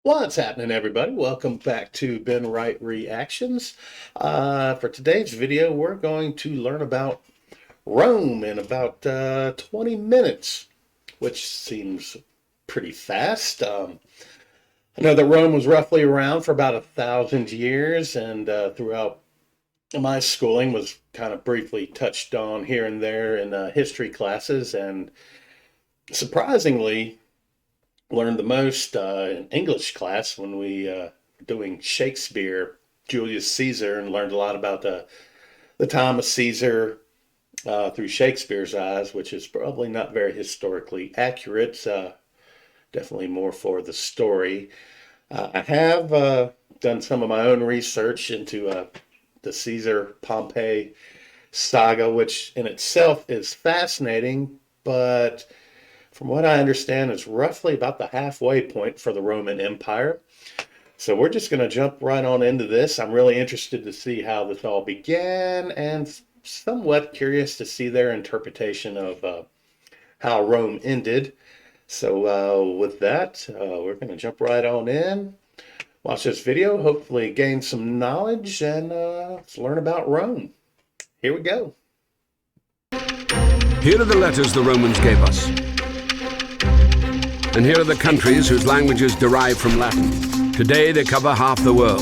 What's happening, everybody? Welcome back to Ben Wright Reactions. For today's video, we're going to learn about Rome in about 20 minutes, which seems pretty fast. I know that Rome was roughly around for about 1,000 years, and throughout my schooling was kind of briefly touched on here and there in history classes, and surprisingly, learned the most in English class when we were doing Shakespeare, Julius Caesar, and learned a lot about the time of Caesar through Shakespeare's eyes, which is probably not very historically accurate. Definitely more for the story. I have done some of my own research into the Caesar Pompey saga, which in itself is fascinating, but from what I understand, it's roughly about the halfway point for the Roman Empire. So we're just going to jump right on into this. I'm really interested to see how this all began and somewhat curious to see their interpretation of how Rome ended. So with that, we're going to jump right on in, watch this video, hopefully gain some knowledge, and let's learn about Rome. Here we go. Here are the letters the Romans gave us. And here are the countries whose languages derive from Latin. Today they cover half the world.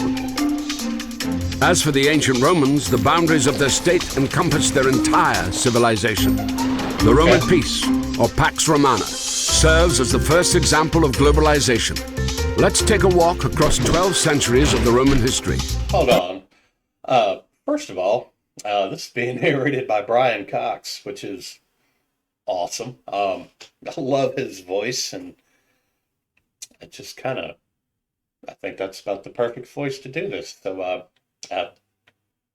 As for the ancient Romans, the boundaries of their state encompassed their entire civilization. The Roman peace, or Pax Romana, serves as the first example of globalization. Let's take a walk across 12 centuries of the Roman history. Hold on. First of all, this is being narrated by Brian Cox, which is awesome. I love his voice, and it just kind of, I think that's about the perfect voice to do this. So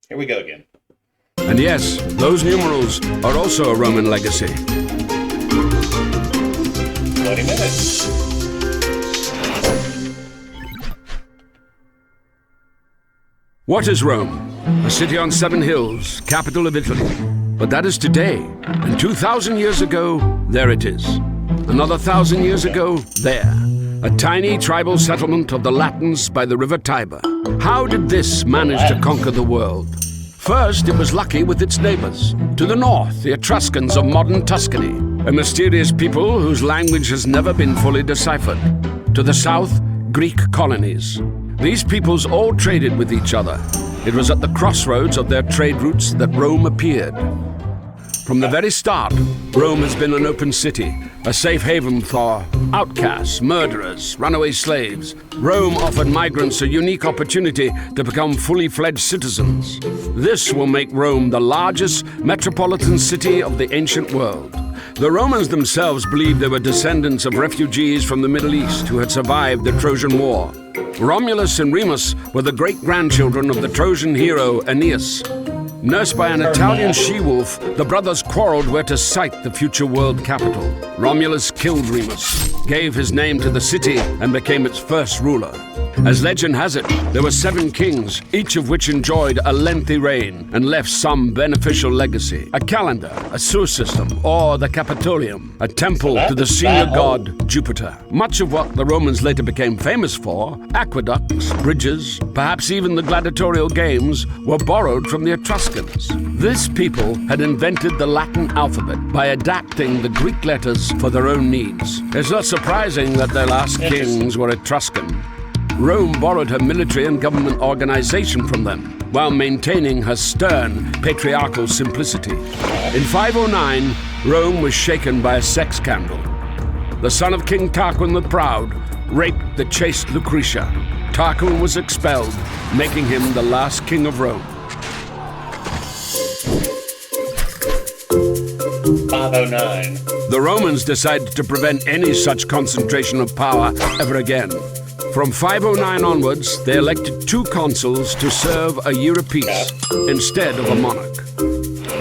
here we go again. And yes, those numerals are also a Roman legacy. 20 minutes. What is Rome? A city on 7 hills, capital of Italy. But that is today, and 2,000 years ago, there it is. Another 1,000 years ago, there. A tiny tribal settlement of the Latins by the river Tiber. How did this manage to conquer the world? First, it was lucky with its neighbors. To the north, the Etruscans of modern Tuscany, a mysterious people whose language has never been fully deciphered. To the south, Greek colonies. These peoples all traded with each other. It was at the crossroads of their trade routes that Rome appeared. From the very start, Rome has been an open city, a safe haven for outcasts, murderers, runaway slaves. Rome offered migrants a unique opportunity to become fully fledged citizens. This will make Rome the largest metropolitan city of the ancient world. The Romans themselves believed they were descendants of refugees from the Middle East who had survived the Trojan War. Romulus and Remus were the great-grandchildren of the Trojan hero Aeneas. Nursed by an Italian she-wolf, the brothers quarreled where to site the future world capital. Romulus killed Remus, gave his name to the city, and became its first ruler. As legend has it, there were 7 kings, each of which enjoyed a lengthy reign and left some beneficial legacy. A calendar, a sewer system, or the Capitolium, a temple to the senior god Jupiter. Much of what the Romans later became famous for, aqueducts, bridges, perhaps even the gladiatorial games, were borrowed from the Etruscans. This people had invented the Latin alphabet by adapting the Greek letters for their own needs. It's not surprising that their last kings were Etruscan. Rome borrowed her military and government organization from them, while maintaining her stern, patriarchal simplicity. In 509, Rome was shaken by a sex scandal. The son of King Tarquin the Proud raped the chaste Lucretia. Tarquin was expelled, making him the last king of Rome. 509. The Romans decided to prevent any such concentration of power ever again. From 509 onwards, they elected 2 consuls to serve a year apiece, instead of a monarch.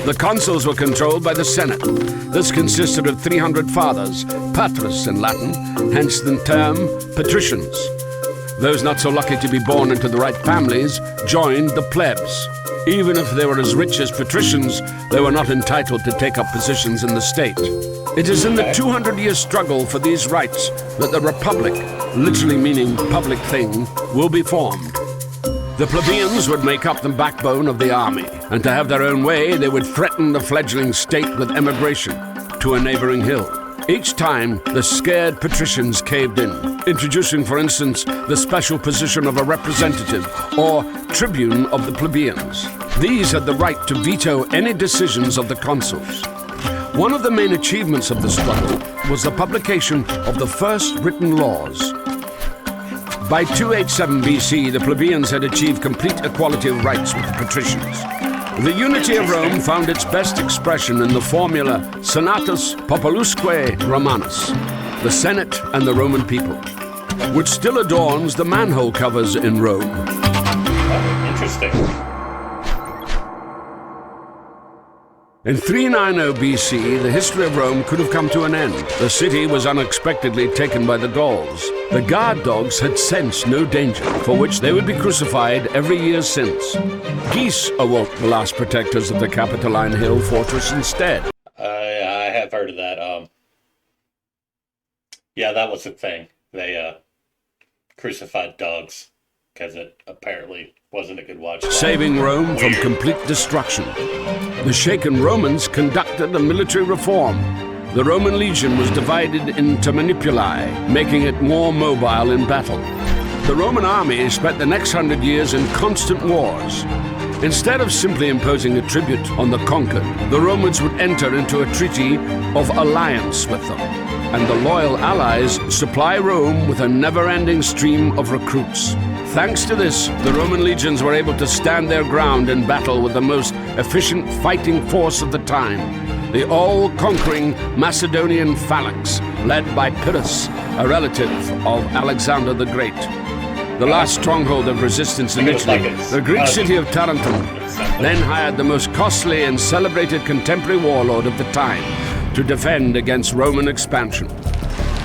The consuls were controlled by the Senate. This consisted of 300 fathers, patres in Latin, hence the term patricians. Those not so lucky to be born into the right families joined the plebs. Even if they were as rich as patricians, they were not entitled to take up positions in the state. It is in the 200-year struggle for these rights that the Republic, literally meaning public thing, will be formed. The plebeians would make up the backbone of the army, and to have their own way, they would threaten the fledgling state with emigration to a neighboring hill. Each time, the scared patricians caved in, introducing, for instance, the special position of a representative or tribune of the plebeians. These had the right to veto any decisions of the consuls. One of the main achievements of the struggle was the publication of the first written laws. By 287 BC, the plebeians had achieved complete equality of rights with the patricians. The unity of Rome found its best expression in the formula Senatus Populusque Romanus, the Senate and the Roman people, which still adorns the manhole covers in Rome. Interesting. In 390 BC, the history of Rome could have come to an end. The city was unexpectedly taken by the Gauls. The guard dogs had sensed no danger, for which they would be crucified every year since. Geese awoke the last protectors of the Capitoline Hill fortress instead. I have heard of that. Yeah, that was the thing. They crucified dogs because it apparently wasn't a good watch. Saving Rome from complete destruction. The shaken Romans conducted a military reform. The Roman legion was divided into manipuli, making it more mobile in battle. The Roman army spent the next 100 years in constant wars. Instead of simply imposing a tribute on the conquered, the Romans would enter into a treaty of alliance with them, and the loyal allies supply Rome with a never-ending stream of recruits. Thanks to this, the Roman legions were able to stand their ground in battle with the most efficient fighting force of the time, the all-conquering Macedonian phalanx, led by Pyrrhus, a relative of Alexander the Great. The last stronghold of resistance in Italy, the Greek city of Tarentum, then hired the most costly and celebrated contemporary warlord of the time to defend against Roman expansion.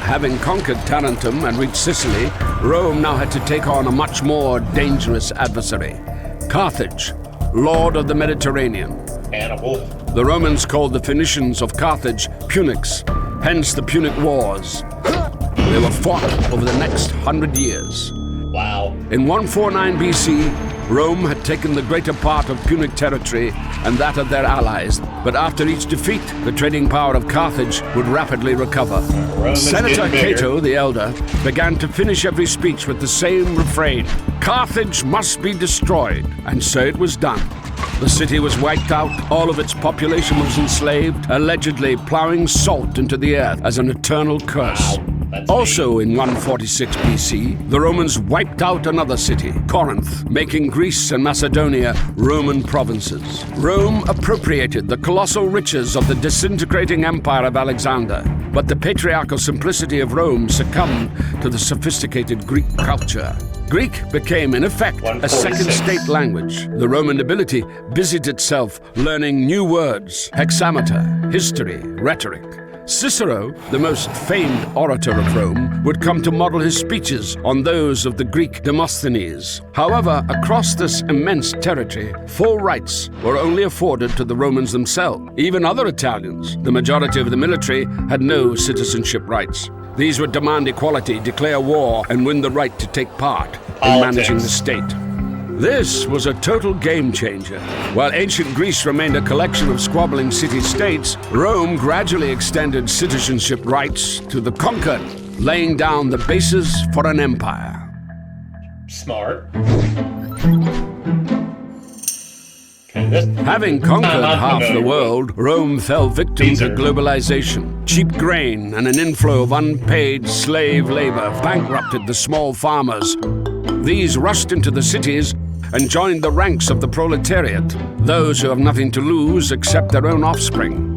Having conquered Tarentum and reached Sicily, Rome now had to take on a much more dangerous adversary, Carthage, lord of the Mediterranean. Hannibal. The Romans called the Phoenicians of Carthage Punics, hence the Punic Wars. They were fought over the next 100 years. Wow. In 149 BC, Rome had taken the greater part of Punic territory and that of their allies, but after each defeat, the trading power of Carthage would rapidly recover. Senator Cato the Elder began to finish every speech with the same refrain: Carthage must be destroyed, and so it was done. The city was wiped out, all of its population was enslaved, allegedly plowing salt into the earth as an eternal curse. Wow. Also in 146 BC, the Romans wiped out another city, Corinth, making Greece and Macedonia Roman provinces. Rome appropriated the colossal riches of the disintegrating empire of Alexander, but the patriarchal simplicity of Rome succumbed to the sophisticated Greek culture. Greek became, in effect, a second state language. The Roman nobility busied itself learning new words, hexameter, history, rhetoric. Cicero, the most famed orator of Rome, would come to model his speeches on those of the Greek Demosthenes. However, across this immense territory, full rights were only afforded to the Romans themselves. Even other Italians, the majority of the military, had no citizenship rights. These would demand equality, declare war, and win the right to take part in managing the state. This was a total game changer. While ancient Greece remained a collection of squabbling city-states, Rome gradually extended citizenship rights to the conquered, laying down the basis for an empire. Smart. Having conquered half the world, Rome fell victim to globalization. Cheap grain and an inflow of unpaid slave labor bankrupted the small farmers. These rushed into the cities and joined the ranks of the proletariat, those who have nothing to lose except their own offspring.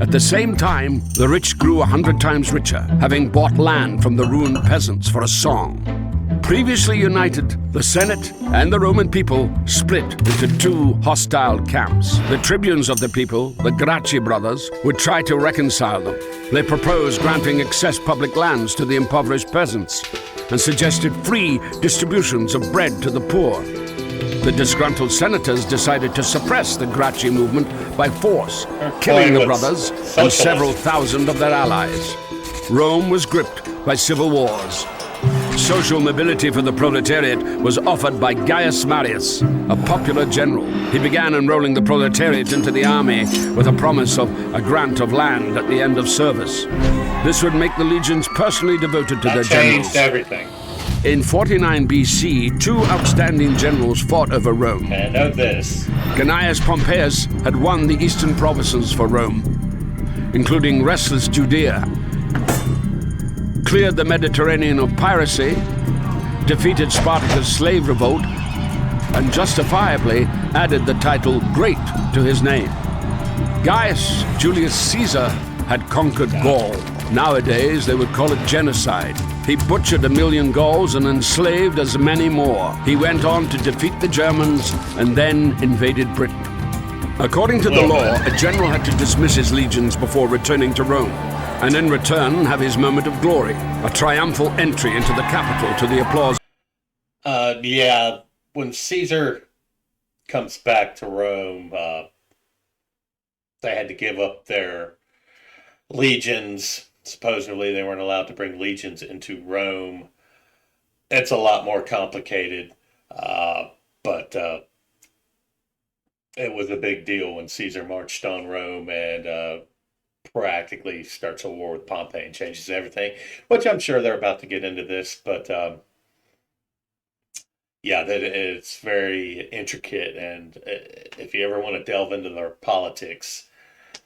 At the same time, the rich grew 100 times richer, having bought land from the ruined peasants for a song. Previously united, the Senate and the Roman people split into two hostile camps. The tribunes of the people, the Gracchi brothers, would try to reconcile them. They proposed granting excess public lands to the impoverished peasants and suggested free distributions of bread to the poor. The disgruntled senators decided to suppress the Gracchi movement by force, killing the brothers and several thousand of their allies. Rome was gripped by civil wars. Social mobility for the proletariat was offered by Gaius Marius, a popular general. He began enrolling the proletariat into the army with a promise of a grant of land at the end of service. This would make the legions personally devoted to their generals. Changed everything. In 49 BC, two outstanding generals fought over Rome. And know this. Gnaeus Pompeius had won the eastern provinces for Rome, including restless Judea, cleared the Mediterranean of piracy, defeated Spartacus' slave revolt, and justifiably added the title Great to his name. Gaius Julius Caesar had conquered Gaul. Nowadays, they would call it genocide. He butchered 1 million Gauls and enslaved as many more. He went on to defeat the Germans and then invaded Britain. According to the law, a general had to dismiss his legions before returning to Rome, and in return have his moment of glory, a triumphal entry into the capital to the applause. Yeah, when Caesar comes back to Rome, they had to give up their legions. Supposedly they weren't allowed to bring legions into Rome. It's a lot more complicated, but it was a big deal when Caesar marched on Rome and practically starts a war with Pompey and changes everything, which I'm sure they're about to get into this, but yeah, that it's very intricate, and if you ever want to delve into their politics,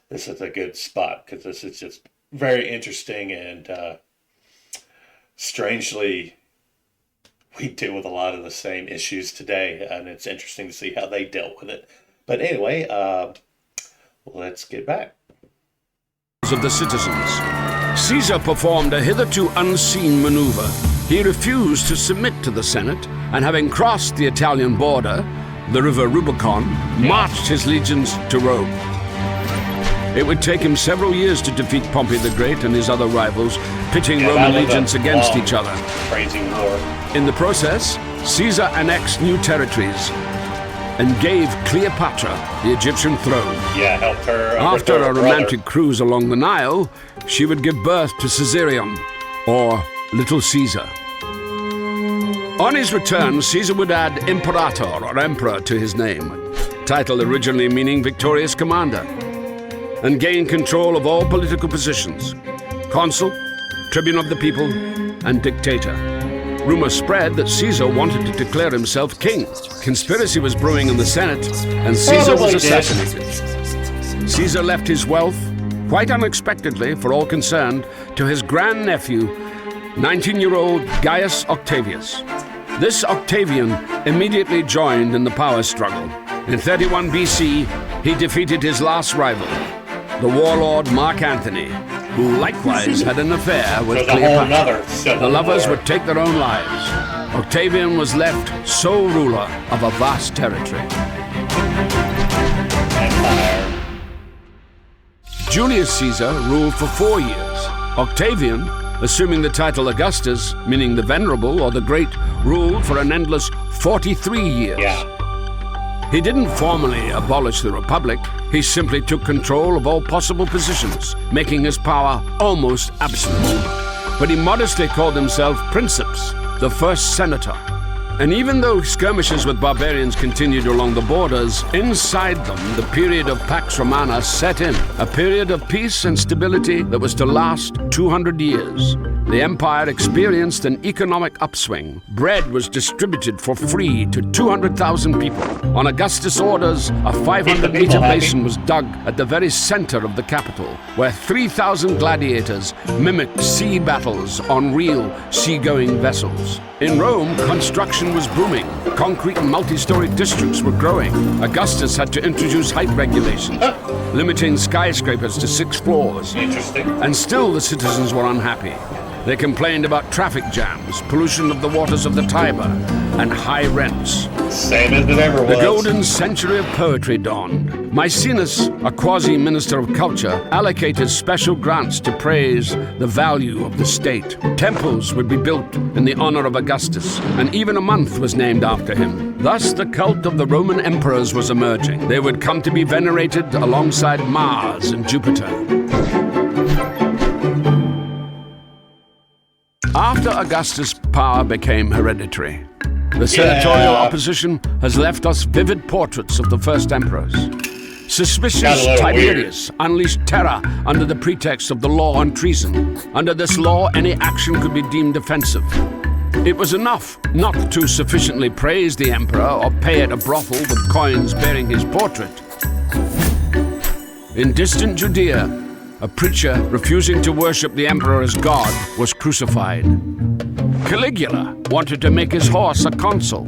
this is a good spot, because this is just very interesting, and strangely, we deal with a lot of the same issues today, and it's interesting to see how they dealt with it. But anyway, let's get back. Of the citizens. Caesar performed a hitherto unseen maneuver. He refused to submit to the Senate, and having crossed the Italian border, the river Rubicon, marched his legions to Rome. It would take him several years to defeat Pompey the Great and his other rivals, pitting Roman legions against each other. Crazy war. In the process, Caesar annexed new territories and gave Cleopatra the Egyptian throne. Yeah, helped her. After a romantic cruise along the Nile, she would give birth to Caesarion, or Little Caesar. On his return, Caesar would add Imperator, or Emperor, to his name, title originally meaning victorious commander, and gain control of all political positions: consul, tribune of the people, and dictator. Rumors spread that Caesar wanted to declare himself king. Conspiracy was brewing in the Senate, and Caesar was assassinated. Caesar left his wealth, quite unexpectedly for all concerned, to his grandnephew, 19-year-old Gaius Octavius. This Octavian immediately joined in the power struggle. In 31 BC, he defeated his last rival, the warlord Mark Antony, who likewise had an affair with Cleopatra. The lovers would take their own lives. Octavian was left sole ruler of a vast territory. Empire. Julius Caesar ruled for 4 years. Octavian, assuming the title Augustus, meaning the Venerable or the Great, ruled for an endless 43 years. Yeah. He didn't formally abolish the Republic. He simply took control of all possible positions, making his power almost absolute. But he modestly called himself Princeps, the first senator. And even though skirmishes with barbarians continued along the borders, inside them the period of Pax Romana set in, a period of peace and stability that was to last 200 years. The empire experienced an economic upswing. Bread was distributed for free to 200,000 people. On Augustus' orders, a 500-meter basin was dug at the very center of the capital, where 3,000 gladiators mimicked sea battles on real seagoing vessels. In Rome, construction was booming. Concrete and multi-story districts were growing. Augustus had to introduce height regulations, limiting skyscrapers to 6 floors. Interesting. And still the citizens were unhappy. They complained about traffic jams, pollution of the waters of the Tiber, and high rents. Same as it ever was. The golden century of poetry dawned. Maecenas, a quasi-minister of culture, allocated special grants to praise the value of the state. Temples would be built in the honor of Augustus, and even a month was named after him. Thus, the cult of the Roman emperors was emerging. They would come to be venerated alongside Mars and Jupiter. After Augustus' power became hereditary, the senatorial opposition has left us vivid portraits of the first emperors. Suspicious Tiberius unleashed terror under the pretext of the law on treason. Under this law, any action could be deemed offensive. It was enough not to sufficiently praise the emperor or pay at a brothel with coins bearing his portrait. In distant Judea, a preacher refusing to worship the emperor as God was crucified. Caligula wanted to make his horse a consul.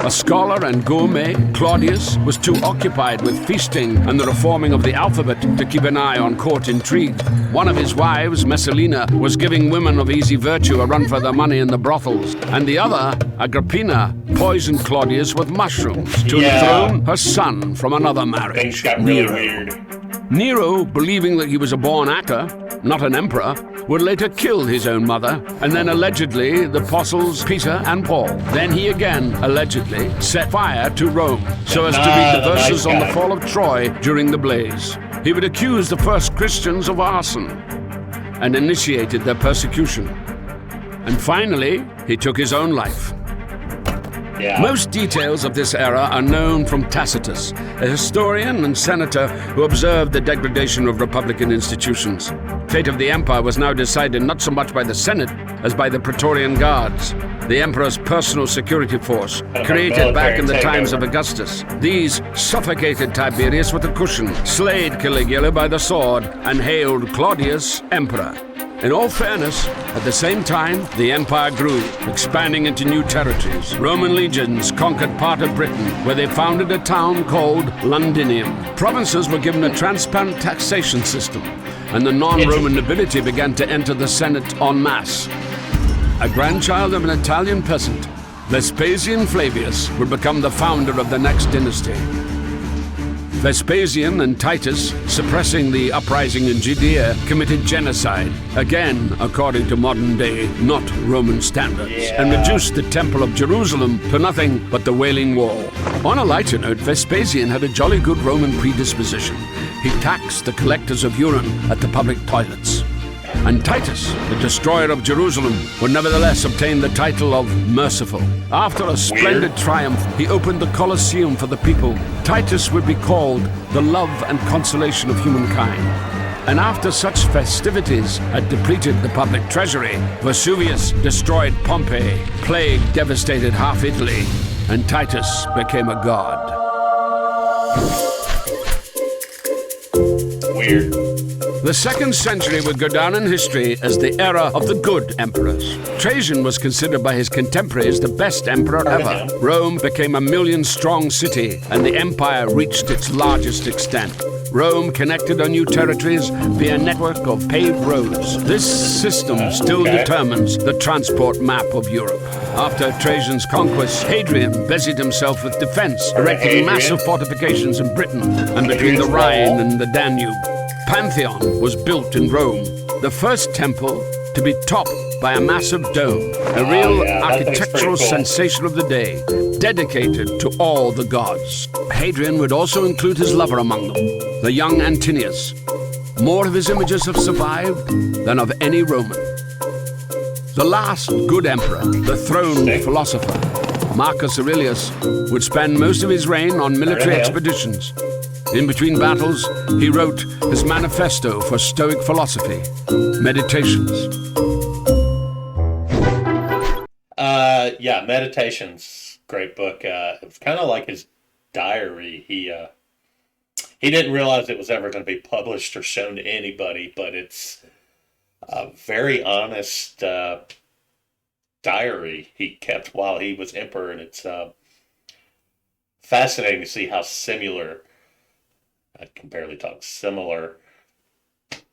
A scholar and gourmet, Claudius, was too occupied with feasting and the reforming of the alphabet to keep an eye on court intrigue. One of his wives, Messalina, was giving women of easy virtue a run for their money in the brothels, and the other, Agrippina, poisoned Claudius with mushrooms to enthrone her son from another marriage. Things got really weird. Nero, believing that he was a born actor, not an emperor, would later kill his own mother, and then allegedly the apostles Peter and Paul. Then he again, allegedly, set fire to Rome, so as to read the verses on the fall of Troy during the blaze. He would accuse the first Christians of arson, and initiated their persecution. And finally, he took his own life. Most details of this era are known from Tacitus, a historian and senator who observed the degradation of republican institutions. Fate of the empire was now decided not so much by the Senate as by the Praetorian Guards, the emperor's personal security force, created back in the times of Augustus. These suffocated Tiberius with a cushion, slayed Caligula by the sword, and hailed Claudius emperor. In all fairness, at the same time, the empire grew, expanding into new territories. Roman legions conquered part of Britain, where they founded a town called Londinium. Provinces were given a transparent taxation system, and the non-Roman nobility began to enter the Senate en masse. A grandchild of an Italian peasant, Vespasian Flavius would become the founder of the next dynasty. Vespasian and Titus, suppressing the uprising in Judea, committed genocide, again according to modern-day, not Roman standards, and reduced the Temple of Jerusalem to nothing but the Wailing Wall. On a lighter note, Vespasian had a jolly good Roman predisposition. He taxed the collectors of urine at the public toilets. And Titus, the destroyer of Jerusalem, would nevertheless obtain the title of Merciful. After a splendid triumph, he opened the Colosseum for the people. Titus would be called the love and consolation of humankind. And after such festivities had depleted the public treasury, Vesuvius destroyed Pompeii, plague devastated half Italy, and Titus became a god. Weird. The 2nd century would go down in history as the era of the good emperors. Trajan was considered by his contemporaries the best emperor ever. Rome became a million-strong city, and the empire reached its largest extent. Rome connected her new territories via a network of paved roads. This system still determines the transport map of Europe. After Trajan's conquest, Hadrian busied himself with defense, erecting massive fortifications in Britain and between the Rhine and the Danube. Pantheon was built in Rome, the first temple to be topped by a massive dome, a real architectural sensation of the day, dedicated to all the gods. Hadrian would also include his lover among them, the young Antinius. More of his images have survived than of any Roman. The last good emperor, the throned philosopher, Marcus Aurelius, would spend most of his reign on military expeditions. In between battles, he wrote his manifesto for Stoic philosophy, Meditations. Meditations, great book. It was kind of like his diary. He didn't realize it was ever going to be published or shown to anybody, but it's a very honest diary he kept while he was emperor, and it's fascinating to see how similar, I can barely talk, similar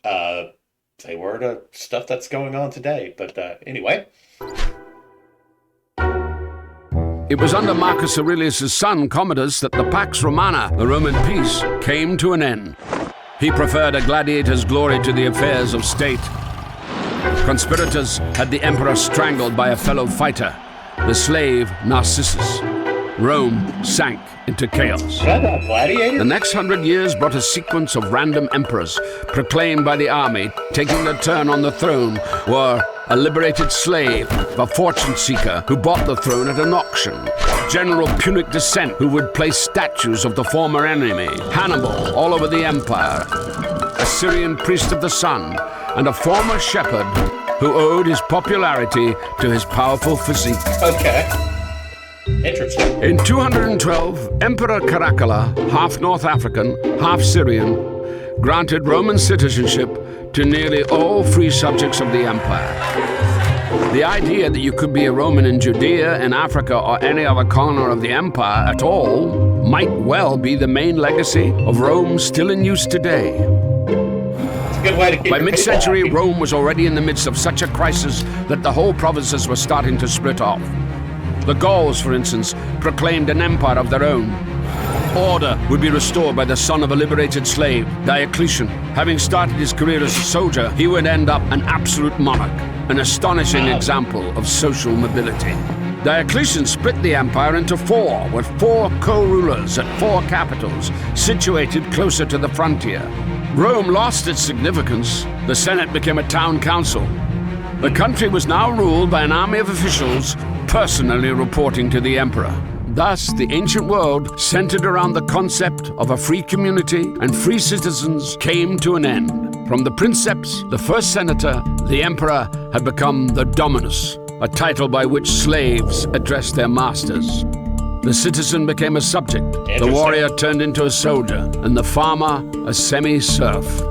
they were to stuff that's going on today. But anyway. It was under Marcus Aurelius' son, Commodus, that the Pax Romana, the Roman peace, came to an end. He preferred a gladiator's glory to the affairs of state. Conspirators had the emperor strangled by a fellow fighter, the slave Narcissus. Rome sank into chaos. Is that a gladiator? The next 100 years brought a sequence of random emperors proclaimed by the army. Taking their turn on the throne were a liberated slave, a fortune seeker who bought the throne at an auction, General Punic descent who would place statues of the former enemy, Hannibal all over the empire, a Syrian priest of the sun, and a former shepherd who owed his popularity to his powerful physique. Okay. Interesting. In 212, Emperor Caracalla, half North African, half Syrian, granted Roman citizenship to nearly all free subjects of the empire. The idea that you could be a Roman in Judea, in Africa, or any other corner of the empire at all might well be the main legacy of Rome still in use today. It's a good way to keep By your mid-century, people happy. Rome was already in the midst of such a crisis that the whole provinces were starting to split off. The Gauls, for instance, proclaimed an empire of their own. Order would be restored by the son of a liberated slave, Diocletian. Having started his career as a soldier, he would end up an absolute monarch, an astonishing example of social mobility. Diocletian split the empire into four, with four co-rulers at four capitals, situated closer to the frontier. Rome lost its significance. The Senate became a town council. The country was now ruled by an army of officials personally reporting to the emperor. Thus, the ancient world, centered around the concept of a free community and free citizens, came to an end. From the princeps, the first senator, the emperor had become the dominus, a title by which slaves addressed their masters. The citizen became a subject, the warrior turned into a soldier, and the farmer a semi-serf.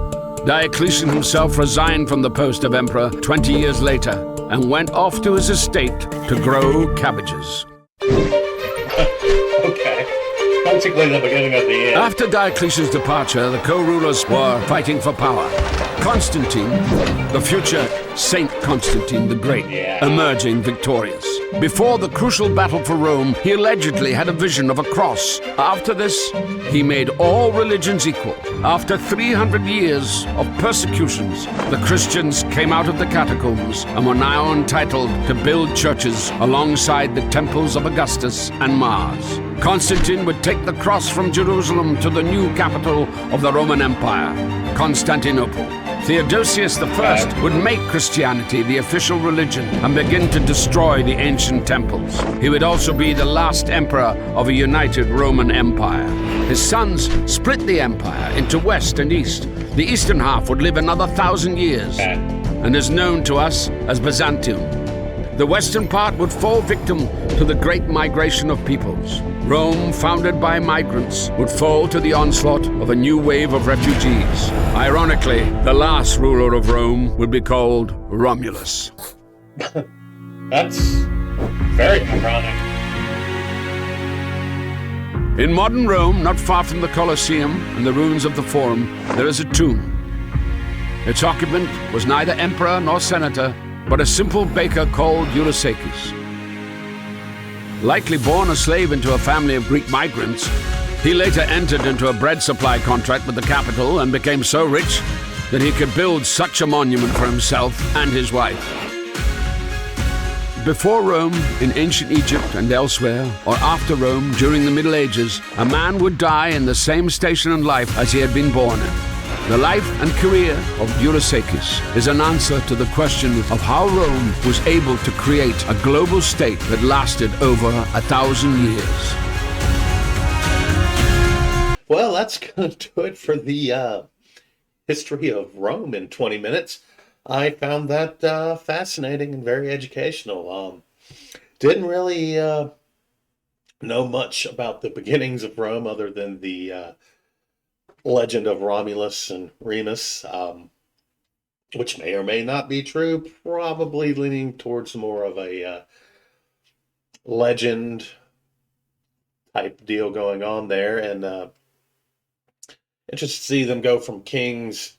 Diocletian himself resigned from the post of emperor 20 years later and went off to his estate to grow cabbages. Okay. Basically the beginning of the end. After Diocletian's departure, the co-rulers were fighting for power. Constantine, the future Saint Constantine the Great, emerging victorious. Before the crucial battle for Rome, he allegedly had a vision of a cross. After this, he made all religions equal. After 300 years of persecutions, the Christians came out of the catacombs and were now entitled to build churches alongside the temples of Augustus and Mars. Constantine would take the cross from Jerusalem to the new capital of the Roman Empire, Constantinople. Theodosius I would make Christianity the official religion and begin to destroy the ancient temples. He would also be the last emperor of a united Roman Empire. His sons split the empire into west and east. The eastern half would live another 1,000 years and is known to us as Byzantium. The western part would fall victim to the great migration of peoples. Rome, founded by migrants, would fall to the onslaught of a new wave of refugees. Ironically, the last ruler of Rome would be called Romulus. That's very ironic. In modern Rome, not far from the Colosseum and the ruins of the Forum, there is a tomb. Its occupant was neither emperor nor senator, but a simple baker called Ulysses. Likely born a slave into a family of Greek migrants, he later entered into a bread supply contract with the capital and became so rich that he could build such a monument for himself and his wife. Before Rome, in ancient Egypt and elsewhere, or after Rome during the Middle Ages, a man would die in the same station in life as he had been born in. The life and career of Ulysses is an answer to the question of how Rome was able to create a global state that lasted over 1,000 years. Well, that's going to do it for the history of Rome in 20 minutes. I found that fascinating and very educational. Didn't really know much about the beginnings of Rome other than the legend of Romulus and Remus, which may or may not be true, probably leaning towards more of a legend type deal going on there. And interested to see them go from kings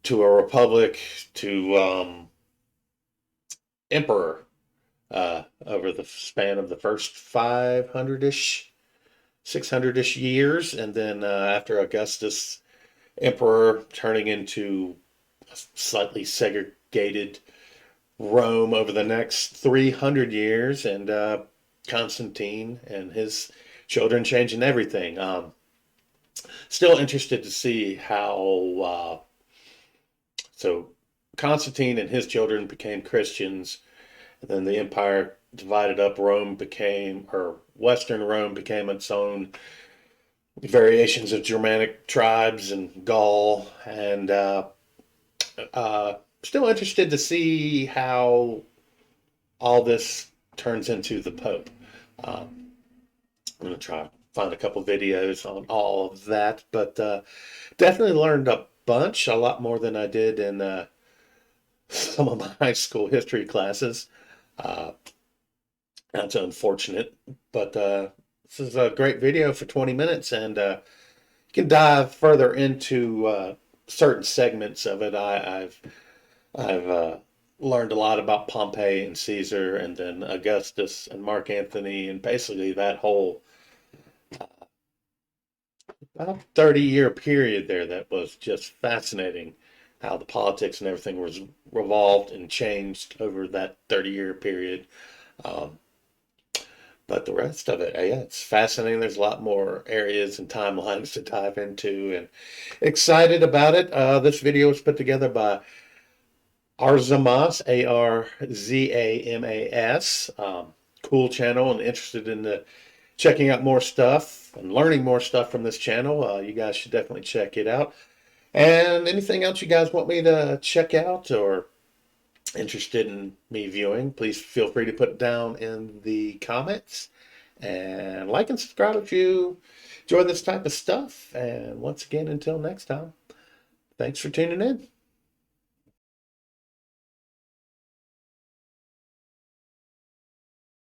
to a republic to emperor. over the span of the first 500-ish, 600-ish years. And then after Augustus, emperor, turning into a slightly segregated Rome over the next 300 years, and Constantine and his children changing everything. Still interested to see how so Constantine and his children became Christians, and then the empire divided up. Western Rome became its own variations of Germanic tribes and Gaul, and still interested to see how all this turns into the Pope. I'm going to try to find a couple videos on all of that, but definitely learned a bunch, a lot more than I did in some of my high school history classes. Uh, that's unfortunate, but this is a great video for 20 minutes, and you can dive further into certain segments of it. I've learned a lot about Pompey and Caesar, and then Augustus and Mark Antony, and basically that whole about 30-year period there that was just fascinating. How the politics and everything was revolved and changed over that 30-year period. Um, but the rest of it, yeah, it's fascinating. There's a lot more areas and timelines to dive into, and excited about it. This video was put together by Arzamas, Arzamas. Cool channel, and interested in checking out more stuff and learning more stuff from this channel. You guys should definitely check it out. And anything else you guys want me to check out or interested in me viewing, please feel free to put it down in the comments. And like and subscribe if you enjoy this type of stuff. And once again, until next time, thanks for tuning in.